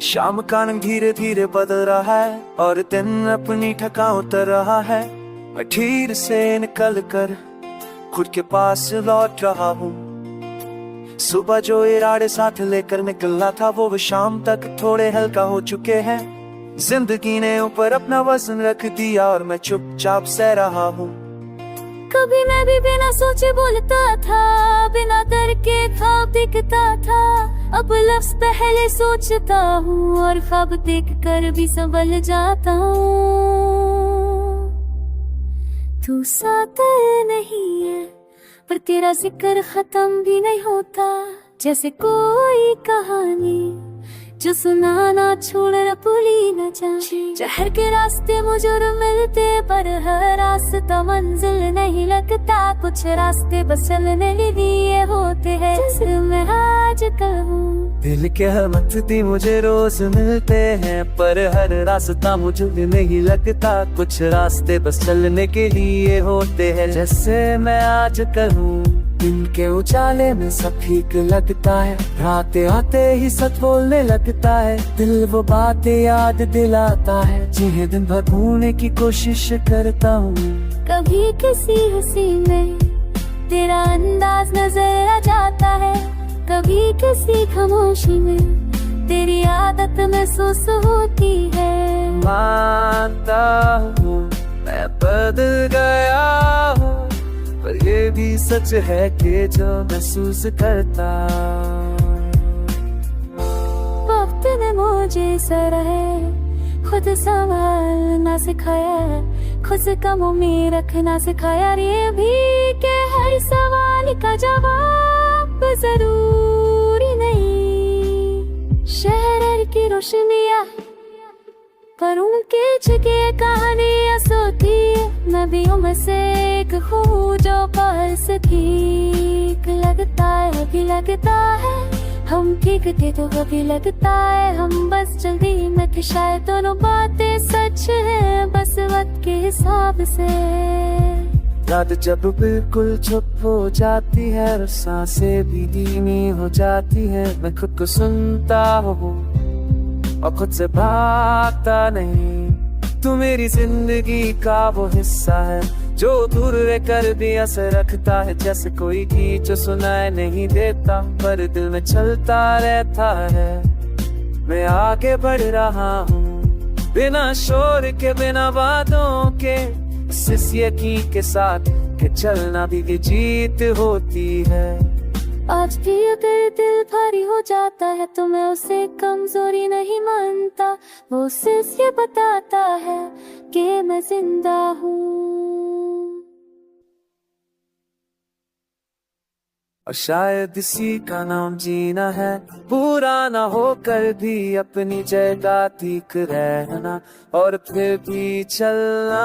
शाम का रंग धीरे धीरे बदल रहा है और दिन अपनी थकान उतर रहा है। मैं धीरे से निकल कर खुद के पास लौट रहा हूँ। सुबह जो इरादे साथ लेकर निकला था वो शाम तक थोड़े हल्का हो चुके हैं। जिंदगी ने ऊपर अपना वजन रख दिया और मैं चुपचाप सह रहा हूँ। कभी मैं भी बिना सोचे बोलता था, बिना डर के ख्वाब देखता था। अब लफ्ज़ पहले सोचता हूँ और ख्वाब देख कर भी संभल जाता हूँ। तू साथ नहीं है पर तेरा जिक्र खत्म भी नहीं होता। जैसे कोई कहानी जो सुनाना छोड़ भूली न जाए। शहर के रास्ते मुझे मिलते पर हर रास्ता मंजिल नहीं लगता। कुछ रास्ते बस चलने लिए होते हैं जैसे मैं आज कहूँ। दिल के हमदर्दी मुझे रोज मिलते हैं पर हर रास्ता मुझे नहीं लगता। कुछ रास्ते बस चलने के लिए होते हैं जैसे मैं आज कहूँ। दिन के उजाले में सब ठीक लगता है, रात आते ही सच बोलने लगता है। दिल वो बातें याद दिलाता है जिन्हें दिन भर भूलने की कोशिश करता हूँ। कभी किसी हंसी में तेरा अंदाज नजर आ जाता है, कभी किसी खामोशी में तेरी आदत महसूस होती है। मानता हूँ मैं बदल गया हूँ पर ये भी सच है कि जो महसूस करता। वक्त ने मुझे सराहे खुद संभालना सिखाया है, खुद से कम उम्मीद रखना सिखाया। ये भी कि हर सवाल का जवाब जरूरी नहीं। शहर की रोशनियाँ पर उनके जगह कहानियाँ सोती है। नदियों में से एक हूँ जो पल से ठीक लगता है। भी लगता है हम ठीक थे तो कभी लगता है हम बस जल्दी में थे। शायद दोनों बातें सच है बस वक्त के हिसाब से। रात जब बिल्कुल चुप हो जाती है और सांसें भी धीमी हो जाती है, मैं खुद को सुनता हूँ और खुद से भागता नहीं। तू मेरी जिंदगी का वो हिस्सा है जो दूर कर भी असर रखता है। जैसे कोई गीत जो सुनाए नहीं देता पर दिल में चलता रहता है। मैं आगे बढ़ रहा हूँ बिना शोर के बिना वादों के, सिर्फ यकीन के साथ कि चलना भी जीत होती है। आज भी अगर दिल भारी हो जाता है तो मैं उसे कमजोरी नहीं मानता। वो सिर्फ ये बताता है कि मैं जिंदा हूँ। और शायद इसी का नाम जीना है, पूरा ना होकर भी अपनी जगह ठीक रहना और फिर भी चलना।